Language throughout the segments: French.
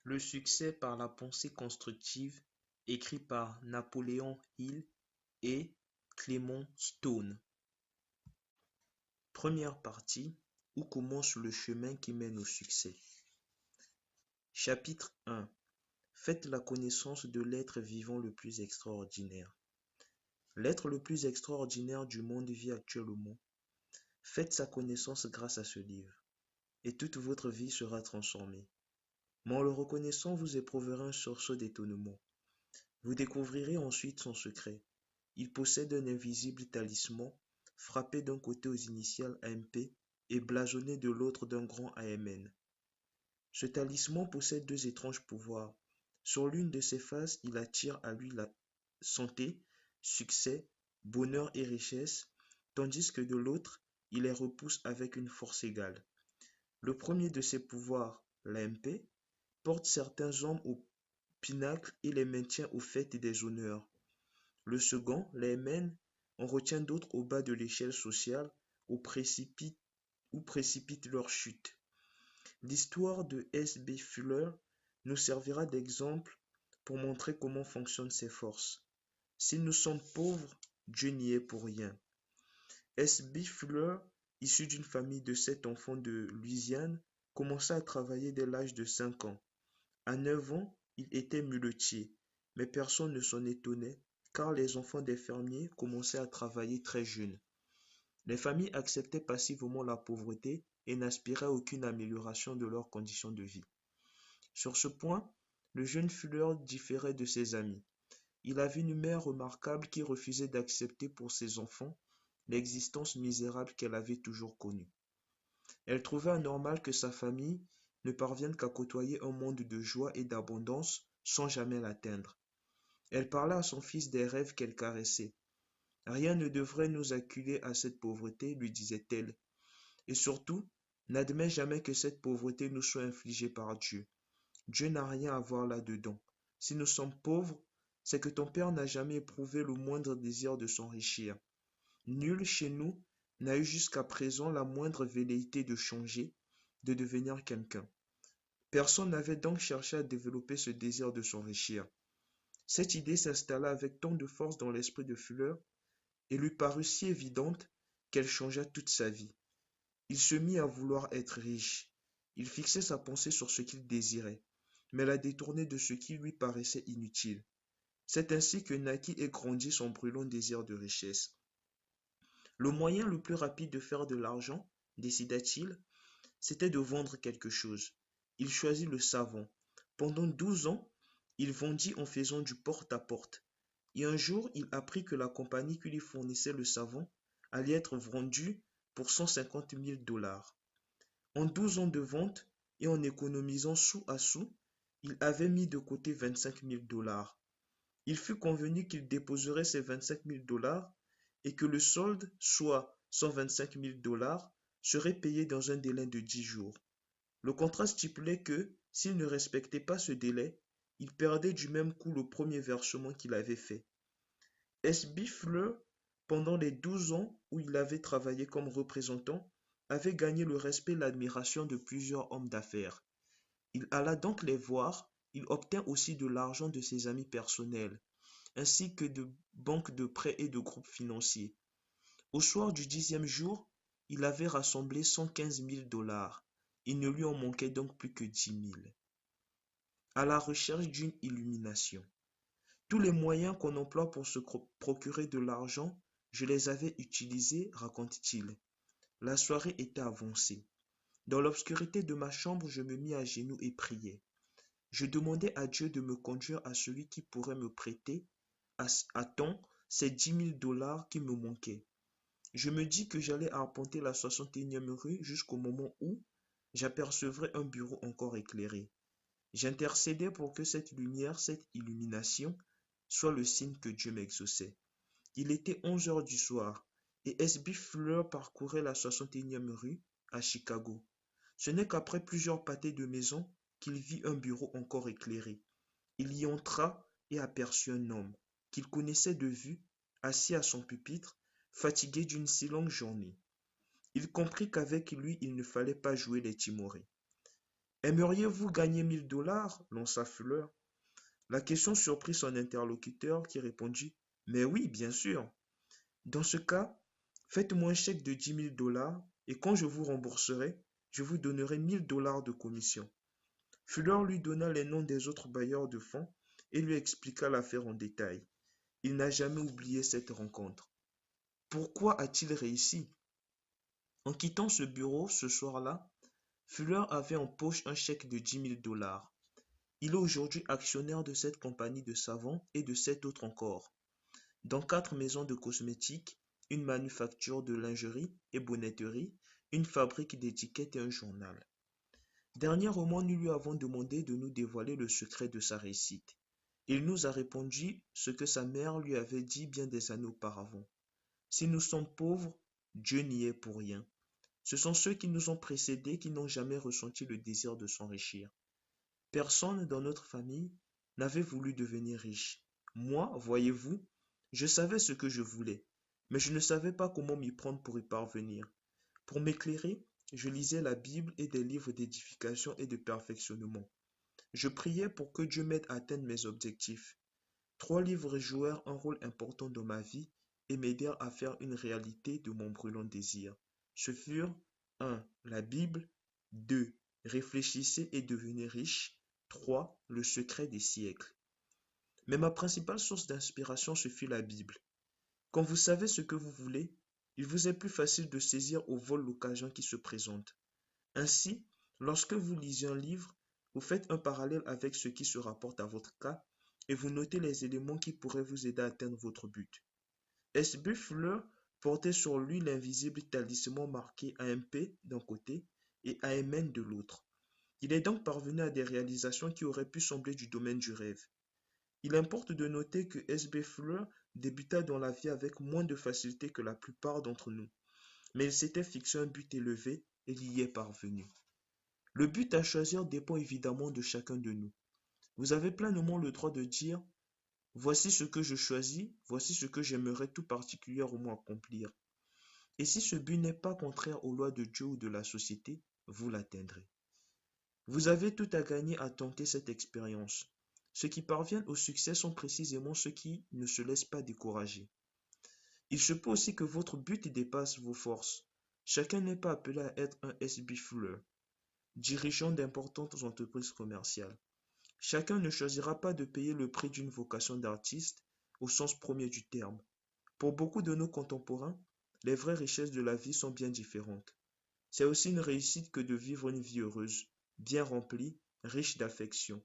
Le succès par la pensée constructive, écrit par Napoléon Hill et Clement Stone. Première partie, où commence le chemin qui mène au succès. Chapitre 1. Faites la connaissance de l'être vivant le plus extraordinaire. L'être le plus extraordinaire du monde vit actuellement. Faites sa connaissance grâce à ce livre, et toute votre vie sera transformée. Mais en le reconnaissant, vous éprouverez un sursaut d'étonnement. Vous découvrirez ensuite son secret. Il possède un invisible talisman, frappé d'un côté aux initiales AMP et blasonné de l'autre d'un grand AMN. Ce talisman possède deux étranges pouvoirs. Sur l'une de ses faces, il attire à lui la santé, succès, bonheur et richesse, tandis que de l'autre, il les repousse avec une force égale. Le premier de ces pouvoirs, l'AMP, porte certains hommes au pinacle et les maintient au fait des honneurs. Le second, l'AMN, en retient d'autres au bas de l'échelle sociale où précipite leur chute. L'histoire de S.B. Fuller nous servira d'exemple pour montrer comment fonctionnent ces forces. Si nous sommes pauvres, Dieu n'y est pour rien. S.B. Fuller, issu d'une famille de 7 enfants de Louisiane, commença à travailler dès l'âge de 5 ans. À 9 ans, il était muletier, mais personne ne s'en étonnait car les enfants des fermiers commençaient à travailler très jeunes. Les familles acceptaient passivement la pauvreté et n'aspiraient à aucune amélioration de leurs conditions de vie. Sur ce point, le jeune Fuller différait de ses amis. Il avait une mère remarquable qui refusait d'accepter pour ses enfants l'existence misérable qu'elle avait toujours connue. Elle trouvait anormal que sa famille ne parvienne qu'à côtoyer un monde de joie et d'abondance sans jamais l'atteindre. Elle parla à son fils des rêves qu'elle caressait. Rien ne devrait nous acculer à cette pauvreté, lui disait-elle. Et surtout, n'admets jamais que cette pauvreté nous soit infligée par Dieu. Dieu n'a rien à voir là-dedans. Si nous sommes pauvres, c'est que ton père n'a jamais éprouvé le moindre désir de s'enrichir. Nul chez nous n'a eu jusqu'à présent la moindre velléité de changer, de devenir quelqu'un. Personne n'avait donc cherché à développer ce désir de s'enrichir. Cette idée s'installa avec tant de force dans l'esprit de Fuller et lui parut si évidente qu'elle changea toute sa vie. Il se mit à vouloir être riche. Il fixait sa pensée sur ce qu'il désirait, mais la détournait de ce qui lui paraissait inutile. C'est ainsi que naquit et grandit son brûlant désir de richesse. Le moyen le plus rapide de faire de l'argent, décida-t-il, c'était de vendre quelque chose. Il choisit le savon. Pendant 12 ans, il vendit en faisant du porte-à-porte. Et un jour, il apprit que la compagnie qui lui fournissait le savon allait être vendue pour 150 000 dollars. En 12 ans de vente et en économisant sou à sou, il avait mis de côté 25 000 dollars. Il fut convenu qu'il déposerait ces 25 000 dollars et que le solde, soit 125 000 dollars, serait payé dans un délai de 10 jours. Le contrat stipulait que, s'il ne respectait pas ce délai, il perdait du même coup le premier versement qu'il avait fait. S.B. Fuller, pendant les 12 ans où il avait travaillé comme représentant, avait gagné le respect et l'admiration de plusieurs hommes d'affaires. Il alla donc les voir, il obtint aussi de l'argent de ses amis personnels, ainsi que de banques de prêts et de groupes financiers. Au soir du 10e jour, il avait rassemblé 115 000 dollars. Il ne lui en manquait donc plus que 10 000. À la recherche d'une illumination. Tous les moyens qu'on emploie pour se procurer de l'argent, je les avais utilisés, raconte-t-il. La soirée était avancée. Dans l'obscurité de ma chambre, je me mis à genoux et priais. Je demandais à Dieu de me conduire à celui qui pourrait me prêter, à temps, ces 10 000 dollars qui me manquaient. Je me dis que j'allais arpenter la 61e rue jusqu'au moment où j'apercevrais un bureau encore éclairé. J'intercédais pour que cette lumière, cette illumination, soit le signe que Dieu m'exauçait. Il était 11 heures du soir et S.B. Fuller parcourait la 61e rue à Chicago. Ce n'est qu'après plusieurs pâtés de maison qu'il vit un bureau encore éclairé. Il y entra et aperçut un homme qu'il connaissait de vue, assis à son pupitre, fatigué d'une si longue journée. Il comprit qu'avec lui il ne fallait pas jouer les timorés. Aimeriez-vous gagner 1000 $ lança Fuller. La question surprit son interlocuteur qui répondit: Mais oui, bien sûr. Dans ce cas, faites-moi un chèque de 10 000 $ et quand je vous rembourserai, je vous donnerai 1000 $ de commission. Fuller lui donna les noms des autres bailleurs de fonds et lui expliqua l'affaire en détail. Il n'a jamais oublié cette rencontre. Pourquoi a-t-il réussi? En quittant ce bureau ce soir-là, Fuller avait en poche un chèque de 10 000 $. Il est aujourd'hui actionnaire de cette compagnie de savons et de 7 autres encore, dans 4 maisons de cosmétiques, une manufacture de lingerie et bonneterie, une fabrique d'étiquettes et un journal. Dernièrement, nous lui avons demandé de nous dévoiler le secret de sa réussite. Il nous a répondu ce que sa mère lui avait dit bien des années auparavant. Si nous sommes pauvres, Dieu n'y est pour rien. Ce sont ceux qui nous ont précédés qui n'ont jamais ressenti le désir de s'enrichir. Personne dans notre famille n'avait voulu devenir riche. Moi, voyez-vous, je savais ce que je voulais, mais je ne savais pas comment m'y prendre pour y parvenir. Pour m'éclairer, je lisais la Bible et des livres d'édification et de perfectionnement. Je priais pour que Dieu m'aide à atteindre mes objectifs. 3 livres jouèrent un rôle important dans ma vie et m'aidèrent à faire une réalité de mon brûlant désir. Ce furent 1. La Bible, 2. Réfléchissez et devenez riche, 3. Le secret des siècles. Mais ma principale source d'inspiration, ce fut la Bible. Quand vous savez ce que vous voulez, il vous est plus facile de saisir au vol l'occasion qui se présente. Ainsi, lorsque vous lisez un livre, vous faites un parallèle avec ce qui se rapporte à votre cas et vous notez les éléments qui pourraient vous aider à atteindre votre but. S.B. Fuller portait sur lui l'invisible talisman marqué AMP d'un côté et AMN de l'autre. Il est donc parvenu à des réalisations qui auraient pu sembler du domaine du rêve. Il importe de noter que S.B. Fuller débuta dans la vie avec moins de facilité que la plupart d'entre nous, mais il s'était fixé un but élevé et il y est parvenu. Le but à choisir dépend évidemment de chacun de nous. Vous avez pleinement le droit de dire: voici ce que je choisis, voici ce que j'aimerais tout particulièrement accomplir. Et si ce but n'est pas contraire aux lois de Dieu ou de la société, vous l'atteindrez. Vous avez tout à gagner à tenter cette expérience. Ceux qui parviennent au succès sont précisément ceux qui ne se laissent pas décourager. Il se peut aussi que votre but dépasse vos forces. Chacun n'est pas appelé à être un S.B. Fuller, dirigeant d'importantes entreprises commerciales. Chacun ne choisira pas de payer le prix d'une vocation d'artiste au sens premier du terme. Pour beaucoup de nos contemporains, les vraies richesses de la vie sont bien différentes. C'est aussi une réussite que de vivre une vie heureuse, bien remplie, riche d'affection.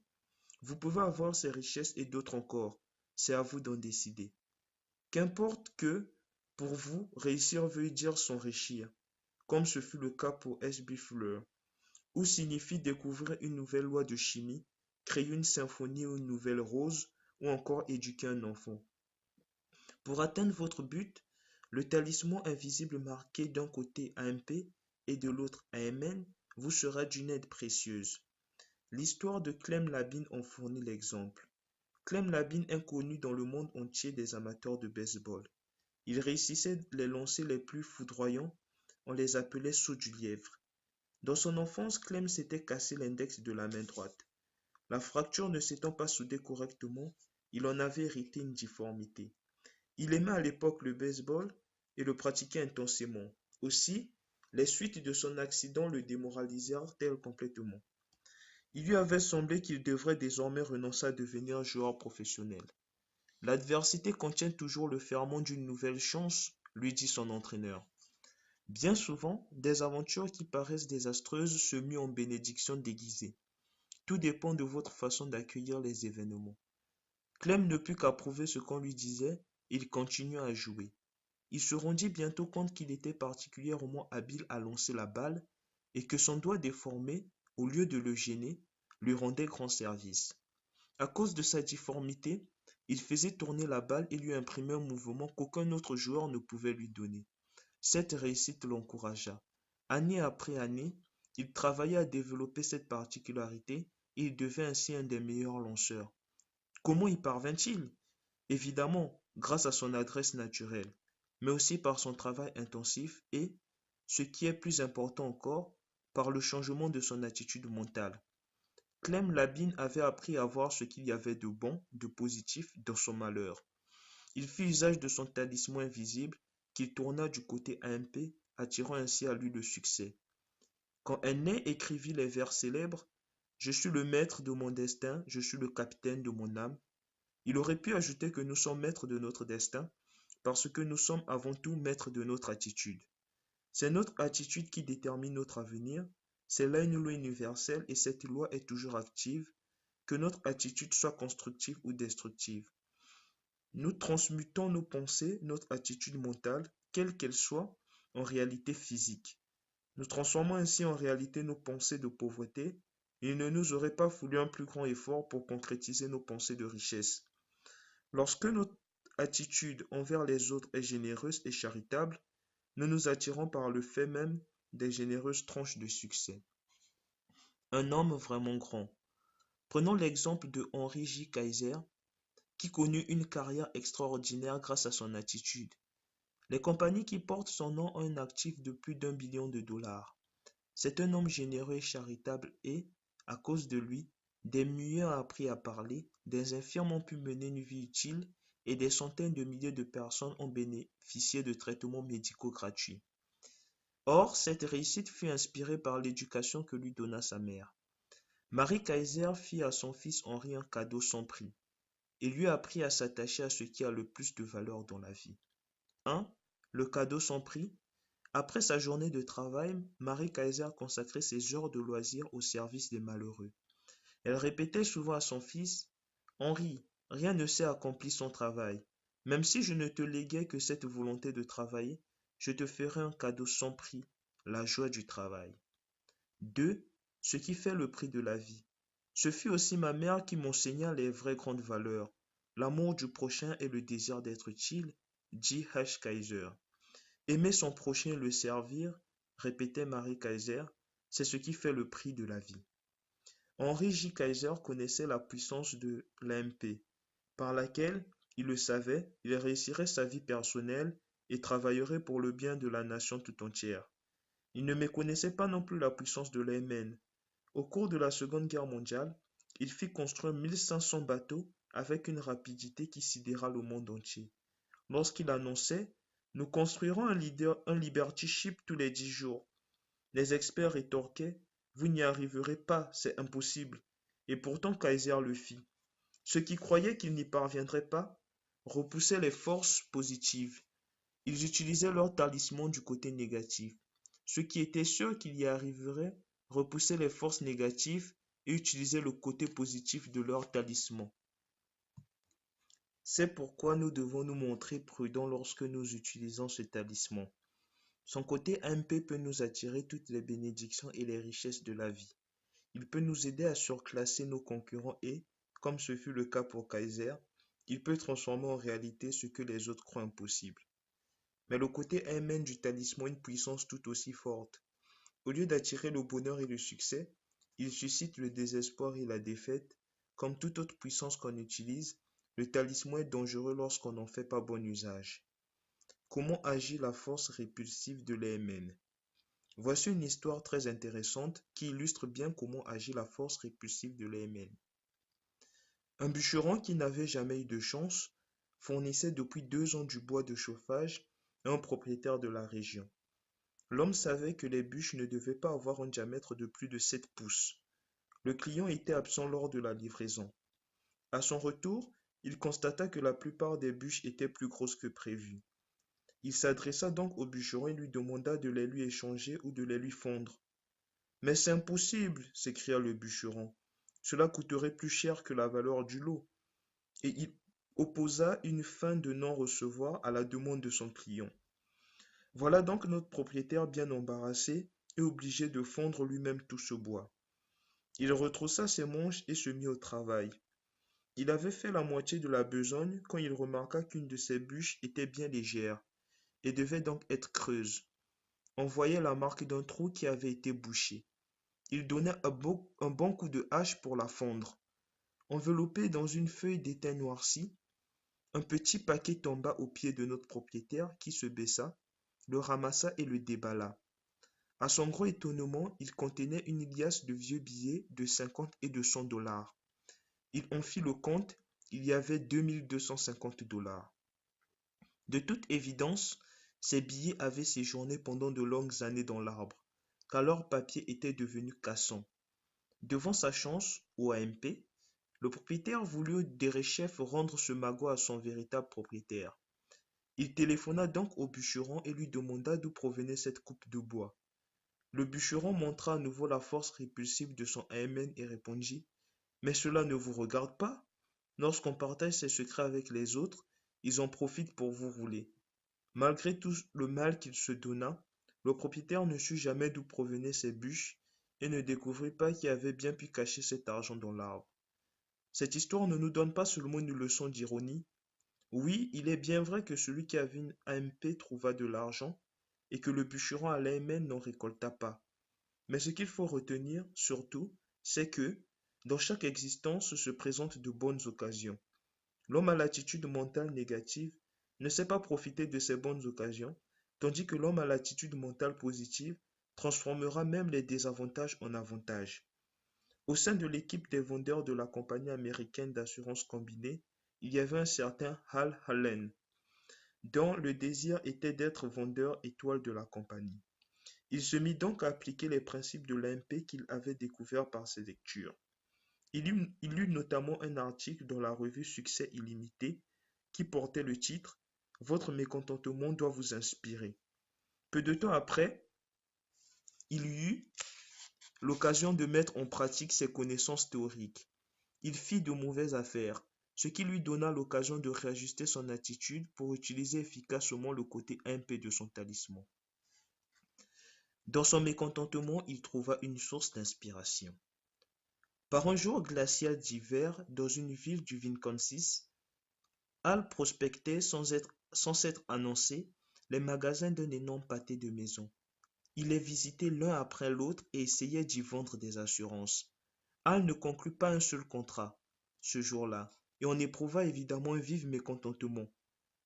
Vous pouvez avoir ces richesses et d'autres encore, c'est à vous d'en décider. Qu'importe que, pour vous, réussir veuille dire s'enrichir, comme ce fut le cas pour S.B. Fuller, ou signifie découvrir une nouvelle loi de chimie, créer une symphonie ou une nouvelle rose, ou encore éduquer un enfant. Pour atteindre votre but, le talisman invisible marqué d'un côté AMP et de l'autre AMN vous sera d'une aide précieuse. L'histoire de Clem Labine en fournit l'exemple. Clem Labine est connu dans le monde entier des amateurs de baseball. Il réussissait les lancers les plus foudroyants, on les appelait sauts du lièvre. Dans son enfance, Clem s'était cassé l'index de la main droite. La fracture ne s'étant pas soudée correctement, il en avait hérité une difformité. Il aimait à l'époque le baseball et le pratiquait intensément. Aussi, les suites de son accident le démoralisèrent-elles complètement. Il lui avait semblé qu'il devrait désormais renoncer à devenir joueur professionnel. L'adversité contient toujours le ferment d'une nouvelle chance, lui dit son entraîneur. Bien souvent, des aventures qui paraissent désastreuses se muent en bénédictions déguisées. Tout dépend de votre façon d'accueillir les événements. Clem ne put qu'approuver ce qu'on lui disait, et il continua à jouer. Il se rendit bientôt compte qu'il était particulièrement habile à lancer la balle et que son doigt déformé, au lieu de le gêner, lui rendait grand service. À cause de sa difformité, il faisait tourner la balle et lui imprimait un mouvement qu'aucun autre joueur ne pouvait lui donner. Cette réussite l'encouragea. Année après année, il travaillait à développer cette particularité et il devint ainsi un des meilleurs lanceurs. Comment y parvint-il? Évidemment, grâce à son adresse naturelle, mais aussi par son travail intensif et, ce qui est plus important encore, par le changement de son attitude mentale. Clem Labine avait appris à voir ce qu'il y avait de bon, de positif dans son malheur. Il fit usage de son talisman invisible qu'il tourna du côté AMP, attirant ainsi à lui le succès. Quand Aîné écrivit les vers célèbres « Je suis le maître de mon destin, je suis le capitaine de mon âme », il aurait pu ajouter que nous sommes maîtres de notre destin parce que nous sommes avant tout maîtres de notre attitude. C'est notre attitude qui détermine notre avenir, c'est là une loi universelle et cette loi est toujours active, que notre attitude soit constructive ou destructive. Nous transmutons nos pensées, notre attitude mentale, quelle qu'elle soit, en réalité physique. Nous transformons ainsi en réalité nos pensées de pauvreté et il ne nous aurait pas fallu un plus grand effort pour concrétiser nos pensées de richesse. Lorsque notre attitude envers les autres est généreuse et charitable, nous nous attirons par le fait même des généreuses tranches de succès. Un homme vraiment grand. Prenons l'exemple de Henry J. Kaiser, qui connut une carrière extraordinaire grâce à son attitude. Les compagnies qui portent son nom ont un actif de plus d'1 billion de dollars. C'est un homme généreux et charitable et, à cause de lui, des muets ont appris à parler, des infirmes ont pu mener une vie utile et des centaines de milliers de personnes ont bénéficié de traitements médicaux gratuits. Or, cette réussite fut inspirée par l'éducation que lui donna sa mère. Marie Kaiser fit à son fils Henri un cadeau sans prix et lui apprit à s'attacher à ce qui a le plus de valeur dans la vie. 1. Le cadeau sans prix. Après sa journée de travail, Marie Kaiser consacrait ses heures de loisirs au service des malheureux. Elle répétait souvent à son fils « Henri, rien ne s'est accompli sans travail. Même si je ne te léguais que cette volonté de travailler, je te ferai un cadeau sans prix, la joie du travail. » 2. Ce qui fait le prix de la vie. Ce fut aussi ma mère qui m'enseigna les vraies grandes valeurs, l'amour du prochain et le désir d'être utile, dit H. Kaiser. Aimer son prochain et le servir, répétait Marie Kaiser, c'est ce qui fait le prix de la vie. Henry J. Kaiser connaissait la puissance de l'AMP, par laquelle, il le savait, il réussirait sa vie personnelle et travaillerait pour le bien de la nation tout entière. Il ne méconnaissait pas non plus la puissance de l'AMN. Au cours de la Seconde Guerre mondiale, il fit construire 1500 bateaux avec une rapidité qui sidéra le monde entier. Lorsqu'il annonçait « Nous construirons un Liberty Ship tous les 10 jours », les experts rétorquaient « Vous n'y arriverez pas, c'est impossible ». Et pourtant Kaiser le fit. Ceux qui croyaient qu'il n'y parviendrait pas repoussaient les forces positives. Ils utilisaient leur talisman du côté négatif. Ceux qui étaient sûrs qu'il y arriverait repoussaient les forces négatives et utilisaient le côté positif de leur talisman. C'est pourquoi nous devons nous montrer prudents lorsque nous utilisons ce talisman. Son côté MP peut nous attirer toutes les bénédictions et les richesses de la vie. Il peut nous aider à surclasser nos concurrents et, comme ce fut le cas pour Kaiser, il peut transformer en réalité ce que les autres croient impossible. Mais le côté MN du talisman a une puissance tout aussi forte. Au lieu d'attirer le bonheur et le succès, il suscite le désespoir et la défaite. Comme toute autre puissance qu'on utilise, le talisman est dangereux lorsqu'on n'en fait pas bon usage. Comment agit la force répulsive de l'AMN? Voici une histoire très intéressante qui illustre bien comment agit la force répulsive de l'AMN. Un bûcheron qui n'avait jamais eu de chance fournissait depuis 2 ans du bois de chauffage à un propriétaire de la région. L'homme savait que les bûches ne devaient pas avoir un diamètre de plus de 7 pouces. Le client était absent lors de la livraison. À son retour, il constata que la plupart des bûches étaient plus grosses que prévu. Il s'adressa donc au bûcheron et lui demanda de les lui échanger ou de les lui fondre. « Mais c'est impossible !» s'écria le bûcheron. « Cela coûterait plus cher que la valeur du lot. » Et il opposa une fin de non-recevoir à la demande de son client. Voilà donc notre propriétaire bien embarrassé et obligé de fondre lui-même tout ce bois. Il retroussa ses manches et se mit au travail. Il avait fait la moitié de la besogne quand il remarqua qu'une de ses bûches était bien légère et devait donc être creuse. On voyait la marque d'un trou qui avait été bouché. Il donna un bon coup de hache pour la fondre. Enveloppé dans une feuille d'étain noirci, un petit paquet tomba aux pieds de notre propriétaire qui se baissa, le ramassa et le déballa. À son gros étonnement, il contenait une liasse de vieux billets de 50 et de 100 dollars. Il en fit le compte, il y avait 2250 dollars. De toute évidence, ces billets avaient séjourné pendant de longues années dans l'arbre, car leur papier était devenu cassant. Devant sa chance, ou AMP, le propriétaire voulut derechef rendre ce magot à son véritable propriétaire. Il téléphona donc au bûcheron et lui demanda d'où provenait cette coupe de bois. Le bûcheron montra à nouveau la force répulsive de son AMN et répondit: Mais cela ne vous regarde pas. Lorsqu'on partage ses secrets avec les autres, ils en profitent pour vous rouler. Malgré tout le mal qu'il se donna, le propriétaire ne sut jamais d'où provenaient ces bûches et ne découvrit pas qui avait bien pu cacher cet argent dans l'arbre. Cette histoire ne nous donne pas seulement une leçon d'ironie. Oui, il est bien vrai que celui qui avait une AMP trouva de l'argent et que le bûcheron à l'AMN n'en récolta pas. Mais ce qu'il faut retenir, surtout, c'est que, dans chaque existence se présentent de bonnes occasions. L'homme à l'attitude mentale négative ne sait pas profiter de ces bonnes occasions, tandis que l'homme à l'attitude mentale positive transformera même les désavantages en avantages. Au sein de l'équipe des vendeurs de la compagnie américaine d'assurance combinée, il y avait un certain Hal Allen, dont le désir était d'être vendeur étoile de la compagnie. Il se mit donc à appliquer les principes de l'AMP qu'il avait découverts par ses lectures. Il lut notamment un article dans la revue Succès illimité qui portait le titre Votre mécontentement doit vous inspirer. Peu de temps après, il eut l'occasion de mettre en pratique ses connaissances théoriques. Il fit de mauvaises affaires, ce qui lui donna l'occasion de réajuster son attitude pour utiliser efficacement le côté MP de son talisman. Dans son mécontentement, il trouva une source d'inspiration. Par un jour glacial d'hiver, dans une ville du Wisconsin, Hal prospectait sans s'être annoncé les magasins d'un énorme pâté de maisons. Il les visitait l'un après l'autre et essayait d'y vendre des assurances. Hal ne conclut pas un seul contrat ce jour-là, et on éprouva évidemment un vif mécontentement.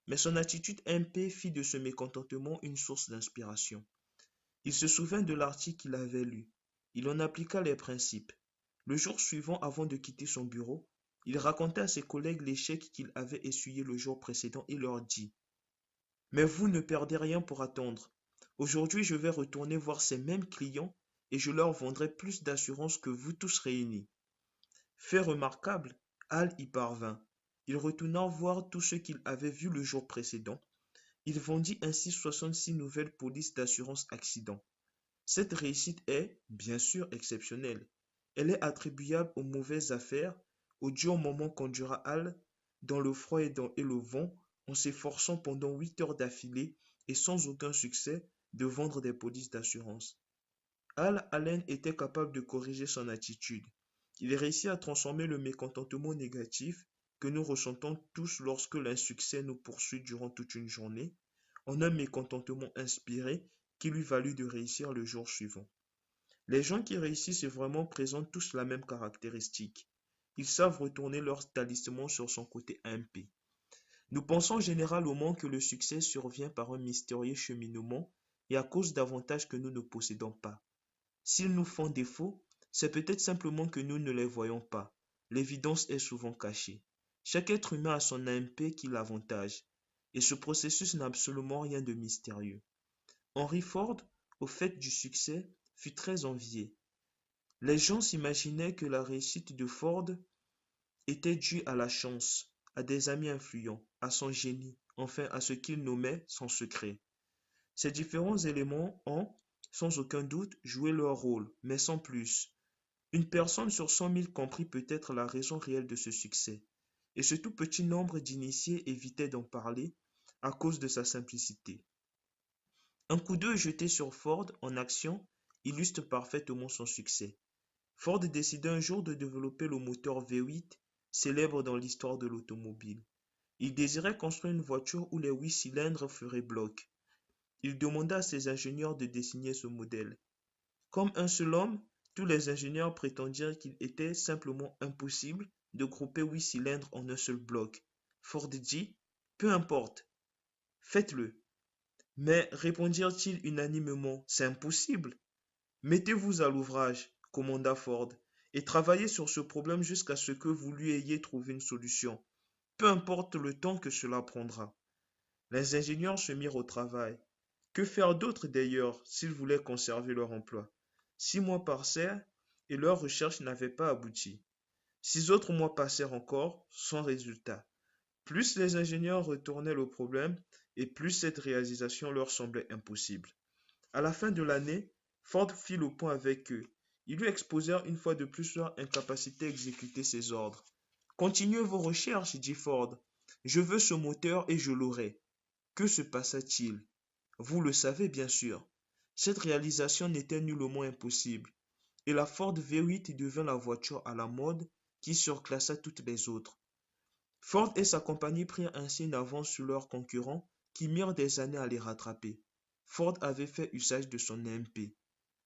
Mais son attitude MP fit de ce mécontentement une source d'inspiration. Il se souvint de l'article qu'il avait lu. Il en appliqua les principes. Le jour suivant, avant de quitter son bureau, il raconta à ses collègues l'échec qu'il avait essuyé le jour précédent et leur dit: Mais vous ne perdez rien pour attendre. Aujourd'hui, je vais retourner voir ces mêmes clients et je leur vendrai plus d'assurance que vous tous réunis. Fait remarquable, Hal y parvint. Il retourna voir tout ce qu'il avait vu le jour précédent. Il vendit ainsi 66 nouvelles polices d'assurance accident. Cette réussite est, bien sûr, exceptionnelle. Elle est attribuable aux mauvaises affaires, au dur moment qu'endura Hal dans le froid et le vent, en s'efforçant pendant 8 heures d'affilée et sans aucun succès de vendre des polices d'assurance. Hal Allen était capable de corriger son attitude. Il réussit à transformer le mécontentement négatif que nous ressentons tous lorsque l'insuccès nous poursuit durant toute une journée en un mécontentement inspiré qui lui valut de réussir le jour suivant. Les gens qui réussissent vraiment présentent tous la même caractéristique. Ils savent retourner leur talisman sur son côté MP. Nous pensons généralement que le succès survient par un mystérieux cheminement et à cause d'avantages que nous ne possédons pas. S'ils nous font défaut, c'est peut-être simplement que nous ne les voyons pas. L'évidence est souvent cachée. Chaque être humain a son AMP qui l'avantage, et ce processus n'a absolument rien de mystérieux. Henry Ford, au fait du succès, fut très envié. Les gens s'imaginaient que la réussite de Ford était due à la chance, à des amis influents, à son génie, enfin à ce qu'il nommait son secret. Ces différents éléments ont, sans aucun doute, joué leur rôle, mais sans plus. Une personne sur 100 000 comprit peut-être la raison réelle de ce succès, et ce tout petit nombre d'initiés évitait d'en parler à cause de sa simplicité. Un coup d'œil jeté sur Ford en action illustre parfaitement son succès. Ford décida un jour de développer le moteur V8, célèbre dans l'histoire de l'automobile. Il désirait construire une voiture où les 8 cylindres feraient bloc. Il demanda à ses ingénieurs de dessiner ce modèle. Comme un seul homme, tous les ingénieurs prétendirent qu'il était simplement impossible de grouper 8 cylindres en un seul bloc. Ford dit: Peu importe, faites-le. Mais répondirent-ils unanimement: C'est impossible. Mettez-vous à l'ouvrage, commanda Ford, et travaillez sur ce problème jusqu'à ce que vous lui ayez trouvé une solution, peu importe le temps que cela prendra. Les ingénieurs se mirent au travail. Que faire d'autre d'ailleurs s'ils voulaient conserver leur emploi? 6 mois passèrent et leurs recherches n'avaient pas abouti. 6 autres mois passèrent encore sans résultat. Plus les ingénieurs retournaient le problème et plus cette réalisation leur semblait impossible. À la fin de l'année, Ford fit le point avec eux. Ils lui exposèrent une fois de plus leur incapacité à exécuter ses ordres. Continuez vos recherches, dit Ford. Je veux ce moteur et je l'aurai. Que se passa-t-il? Vous le savez bien sûr. Cette réalisation n'était nullement impossible, et la Ford V8 devint la voiture à la mode qui surclassa toutes les autres. Ford et sa compagnie prirent ainsi une avance sur leurs concurrents qui mirent des années à les rattraper. Ford avait fait usage de son EMP.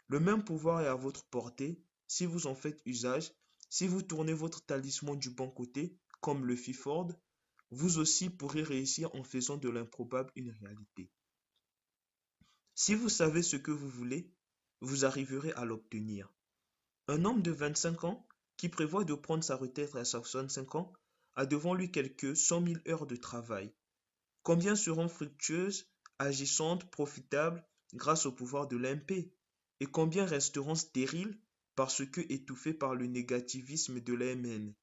Le même pouvoir est à votre portée si vous en faites usage, si vous tournez votre talisman du bon côté, comme le fit Ford, vous aussi pourrez réussir en faisant de l'improbable une réalité. Si vous savez ce que vous voulez, vous arriverez à l'obtenir. Un homme de 25 ans qui prévoit de prendre sa retraite à 65 ans a devant lui quelques 100 000 heures de travail. Combien seront fructueuses, agissantes, profitables grâce au pouvoir de l'IMP? Et combien resteront stériles parce que étouffées par le négativisme de l'AMN?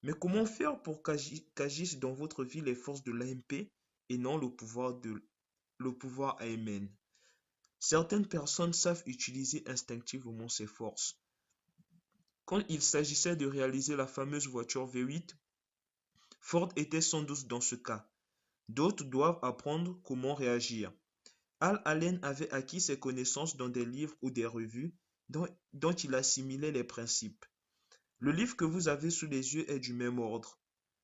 Mais comment faire pour qu'agissent dans votre vie les forces de l'AMP et non le pouvoir AMN? Certaines personnes savent utiliser instinctivement ces forces. Quand il s'agissait de réaliser la fameuse voiture V8, Ford était sans doute dans ce cas. D'autres doivent apprendre comment réagir. Hal Allen avait acquis ses connaissances dans des livres ou des revues dont il assimilait les principes. Le livre que vous avez sous les yeux est du même ordre.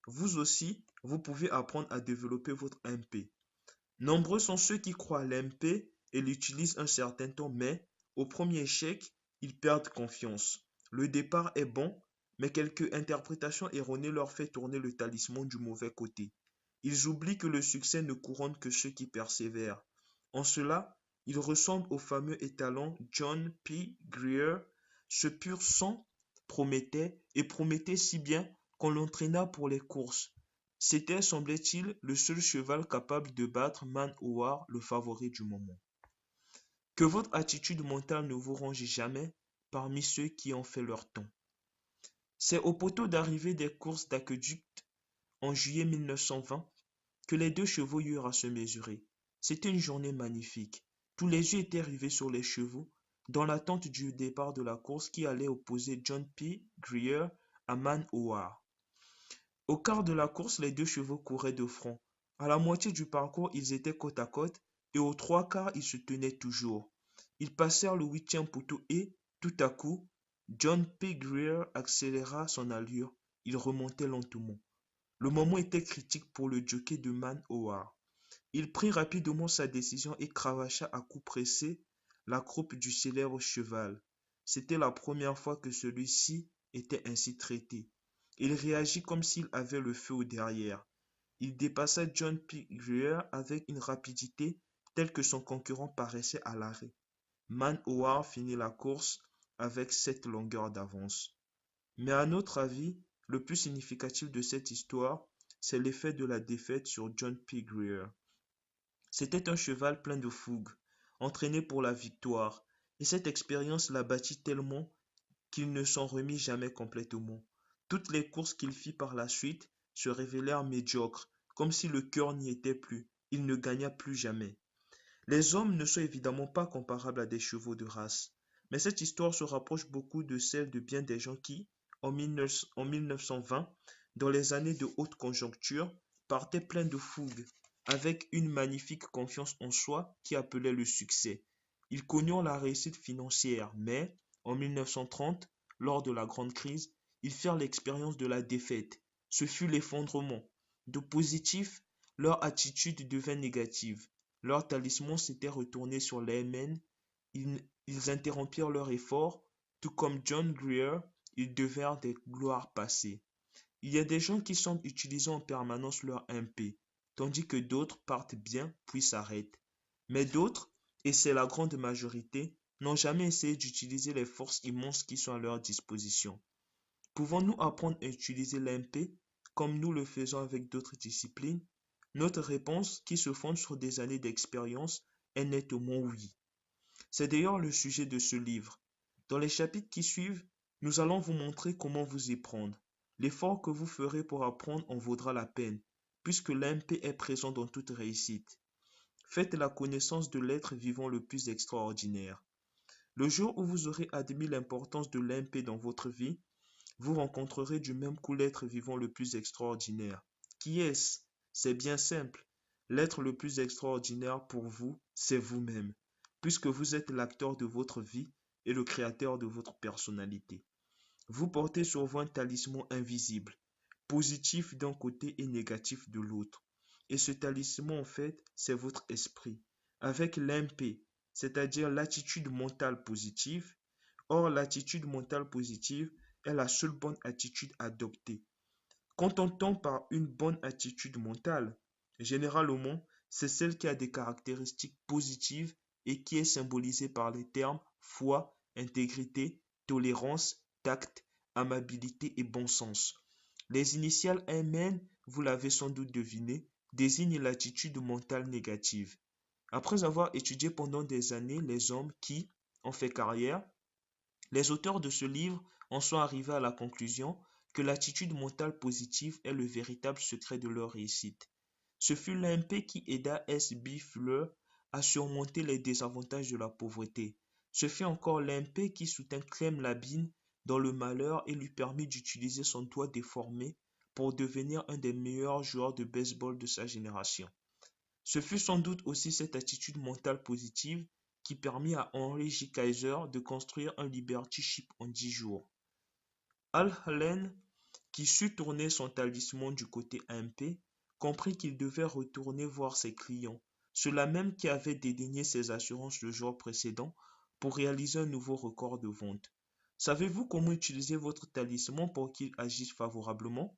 Vous aussi, vous pouvez apprendre à développer votre MP. Nombreux sont ceux qui croient à l'MP et l'utilisent un certain temps, mais au premier échec, ils perdent confiance. Le départ est bon, mais quelques interprétations erronées leur fait tourner le talisman du mauvais côté. Ils oublient que le succès ne couronne que ceux qui persévèrent. En cela, ils ressemblent au fameux étalon John P. Greer. Ce pur sang promettait, et promettait si bien qu'on l'entraîna pour les courses. C'était, semblait-il, le seul cheval capable de battre Man Howard, le favori du moment. Que votre attitude mentale ne vous range jamais parmi ceux qui ont fait leur temps. C'est au poteau d'arrivée des courses d'aqueduc en juillet 1920 que les deux chevaux eurent à se mesurer. C'était une journée magnifique. Tous les yeux étaient rivés sur les chevaux, dans l'attente du départ de la course qui allait opposer John P. Greer à Man Howard. Au quart de la course, les deux chevaux couraient de front. À la moitié du parcours, ils étaient côte à côte, et aux trois quarts, ils se tenaient toujours. Ils passèrent le 8e poteau et, tout à coup, John P. Greer accéléra son allure. Il remontait lentement. Le moment était critique pour le jockey de Man Howard. Il prit rapidement sa décision et cravacha à coups pressés la croupe du célèbre cheval. C'était la première fois que celui-ci était ainsi traité. Il réagit comme s'il avait le feu au derrière. Il dépassa John P. Greer avec une rapidité telle que son concurrent paraissait à l'arrêt. Man Howard finit la course avec 7 longueurs d'avance. Mais à notre avis, le plus significatif de cette histoire, c'est l'effet de la défaite sur John P. Greer. C'était un cheval plein de fougue, entraîné pour la victoire, et cette expérience l'abattit tellement qu'il ne s'en remit jamais complètement. Toutes les courses qu'il fit par la suite se révélèrent médiocres, comme si le cœur n'y était plus. Il ne gagna plus jamais. Les hommes ne sont évidemment pas comparables à des chevaux de race, mais cette histoire se rapproche beaucoup de celle de bien des gens qui, en 1920, dans les années de haute conjoncture, partaient pleins de fougue, avec une magnifique confiance en soi qui appelait le succès. Ils connurent la réussite financière, mais, en 1930, lors de la grande crise, ils firent l'expérience de la défaite. Ce fut l'effondrement. De positif, leur attitude devint négative. Leur talisman s'était retourné sur l'AMN. Ils interrompirent leur effort, tout comme John Greer, ils devinrent des gloires passées. Il y a des gens qui semblent utiliser en permanence leur MP, tandis que d'autres partent bien puis s'arrêtent. Mais d'autres, et c'est la grande majorité, n'ont jamais essayé d'utiliser les forces immenses qui sont à leur disposition. Pouvons-nous apprendre à utiliser l'AMP comme nous le faisons avec d'autres disciplines? Notre réponse, qui se fonde sur des années d'expérience, est nettement oui. C'est d'ailleurs le sujet de ce livre. Dans les chapitres qui suivent, nous allons vous montrer comment vous y prendre. L'effort que vous ferez pour apprendre en vaudra la peine, puisque l'AMP est présent dans toute réussite. Faites la connaissance de l'être vivant le plus extraordinaire. Le jour où vous aurez admis l'importance de l'AMP dans votre vie, vous rencontrerez du même coup l'être vivant le plus extraordinaire. Qui est-ce? C'est bien simple. L'être le plus extraordinaire pour vous, c'est vous-même, puisque vous êtes l'acteur de votre vie et le créateur de votre personnalité. Vous portez sur vous un talisman invisible, positif d'un côté et négatif de l'autre. Et ce talisman, en fait, c'est votre esprit, avec l'MP, c'est-à-dire l'attitude mentale positive. Or, l'attitude mentale positive est la seule bonne attitude adoptée. Qu'entend-on par une bonne attitude mentale? Généralement, c'est celle qui a des caractéristiques positives et qui est symbolisée par les termes foi, intégrité, tolérance, tact, amabilité et bon sens. Les initiales MN, vous l'avez sans doute deviné, désignent l'attitude mentale négative. Après avoir étudié pendant des années les hommes qui ont fait carrière, les auteurs de ce livre en sont arrivés à la conclusion que l'attitude mentale positive est le véritable secret de leur réussite. Ce fut l'AMP qui aida S.B. Fuller à surmonter les désavantages de la pauvreté. Ce fut encore l'AMP qui soutint Clem Labine dans le malheur et lui permit d'utiliser son doigt déformé pour devenir un des meilleurs joueurs de baseball de sa génération. Ce fut sans doute aussi cette attitude mentale positive qui permit à Henry J. Kaiser de construire un Liberty Ship en 10 jours. Al Allen, qui sut tourner son talisman du côté AMP, comprit qu'il devait retourner voir ses clients, ceux-là même qui avaient dédaigné ses assurances le jour précédent pour réaliser un nouveau record de vente. Savez-vous comment utiliser votre talisman pour qu'il agisse favorablement?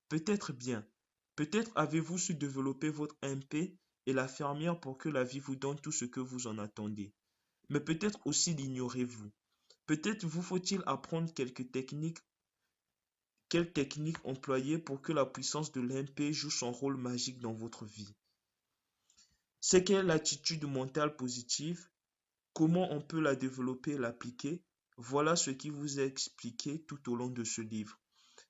Peut-être bien. Peut-être avez-vous su développer votre MP et la fermière pour que la vie vous donne tout ce que vous en attendez. Mais peut-être aussi l'ignorez-vous. Peut-être vous faut-il apprendre quelles techniques employer pour que la puissance de l'MP joue son rôle magique dans votre vie. C'est qu'est l'attitude mentale positive, comment on peut la développer et l'appliquer, voilà ce qui vous est expliqué tout au long de ce livre.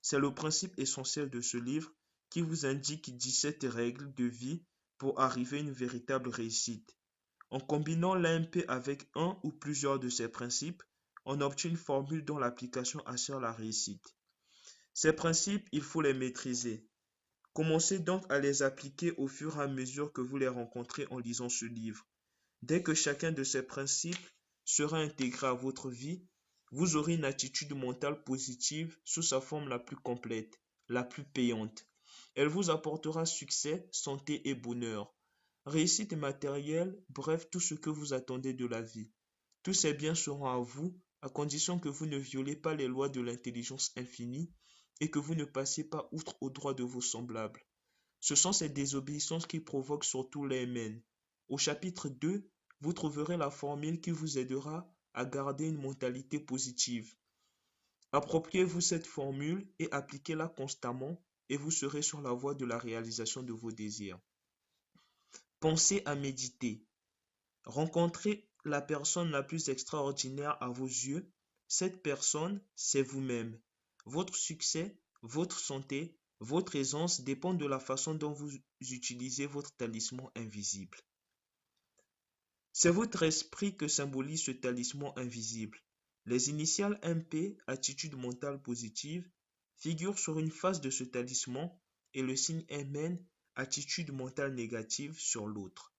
C'est le principe essentiel de ce livre qui vous indique 17 règles de vie pour arriver à une véritable réussite. En combinant l'AMP avec un ou plusieurs de ces principes, on obtient une formule dont l'application assure la réussite. Ces principes, il faut les maîtriser. Commencez donc à les appliquer au fur et à mesure que vous les rencontrez en lisant ce livre. Dès que chacun de ces principes sera intégré à votre vie, vous aurez une attitude mentale positive sous sa forme la plus complète, la plus payante. Elle vous apportera succès, santé et bonheur, réussite matérielle, bref, tout ce que vous attendez de la vie. Tous ces biens seront à vous, à condition que vous ne violez pas les lois de l'intelligence infinie et que vous ne passiez pas outre aux droits de vos semblables. Ce sont ces désobéissances qui provoquent surtout les mènes. Au chapitre 2, vous trouverez la formule qui vous aidera à garder une mentalité positive. Appropriez-vous cette formule et appliquez-la constamment et vous serez sur la voie de la réalisation de vos désirs. Pensez à méditer. Rencontrez la personne la plus extraordinaire à vos yeux. Cette personne, c'est vous-même. Votre succès, votre santé, votre aisance dépendent de la façon dont vous utilisez votre talisman invisible. C'est votre esprit que symbolise ce talisman invisible. Les initiales MP, attitude mentale positive, figurent sur une face de ce talisman et le signe MN, attitude mentale négative, sur l'autre.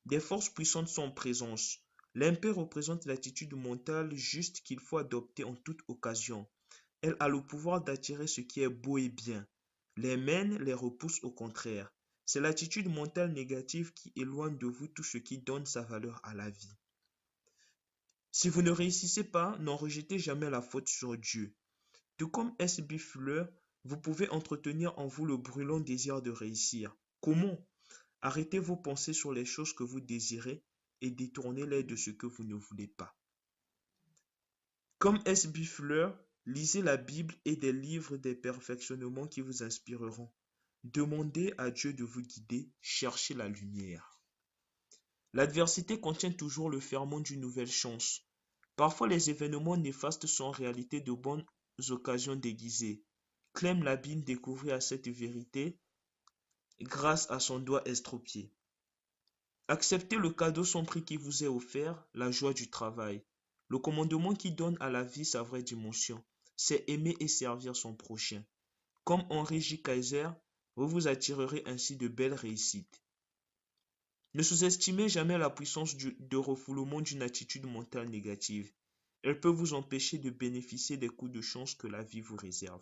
Des forces puissantes sont en présence. L'MP représente l'attitude mentale juste qu'il faut adopter en toute occasion. Elle a le pouvoir d'attirer ce qui est beau et bien. Les mène les repousse au contraire. C'est l'attitude mentale négative qui éloigne de vous tout ce qui donne sa valeur à la vie. Si vous ne réussissez pas, n'en rejetez jamais la faute sur Dieu. Tout comme S.B. Fuller, vous pouvez entretenir en vous le brûlant désir de réussir. Comment? Arrêtez vos pensées sur les choses que vous désirez et détournez-les de ce que vous ne voulez pas. Comme S.B. Fuller, lisez la Bible et des livres des perfectionnements qui vous inspireront. Demandez à Dieu de vous guider, cherchez la lumière. L'adversité contient toujours le ferment d'une nouvelle chance. Parfois les événements néfastes sont en réalité de bonnes occasions déguisées. Clem Labine découvrit à cette vérité grâce à son doigt estropié. Acceptez le cadeau sans prix qui vous est offert, la joie du travail. Le commandement qui donne à la vie sa vraie dimension, c'est aimer et servir son prochain. Comme Henri J. Kaiser, vous vous attirerez ainsi de belles réussites. Ne sous-estimez jamais la puissance de refoulement d'une attitude mentale négative. Elle peut vous empêcher de bénéficier des coups de chance que la vie vous réserve.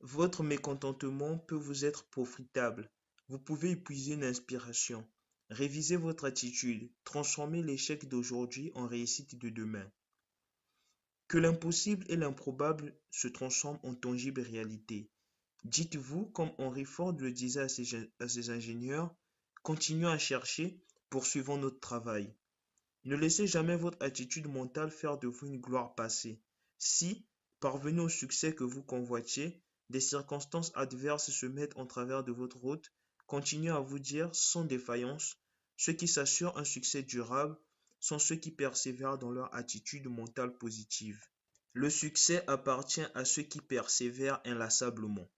Votre mécontentement peut vous être profitable. Vous pouvez épuiser une inspiration. Révisez votre attitude. Transformez l'échec d'aujourd'hui en réussite de demain. Que l'impossible et l'improbable se transforment en tangible réalité. Dites-vous, comme Henry Ford le disait à ses ingénieurs, continuons à chercher, poursuivons notre travail. Ne laissez jamais votre attitude mentale faire de vous une gloire passée. Si, parvenu au succès que vous convoitiez, des circonstances adverses se mettent en travers de votre route, continuez à vous dire sans défaillance, ceux qui s'assurent un succès durable sont ceux qui persévèrent dans leur attitude mentale positive. Le succès appartient à ceux qui persévèrent inlassablement.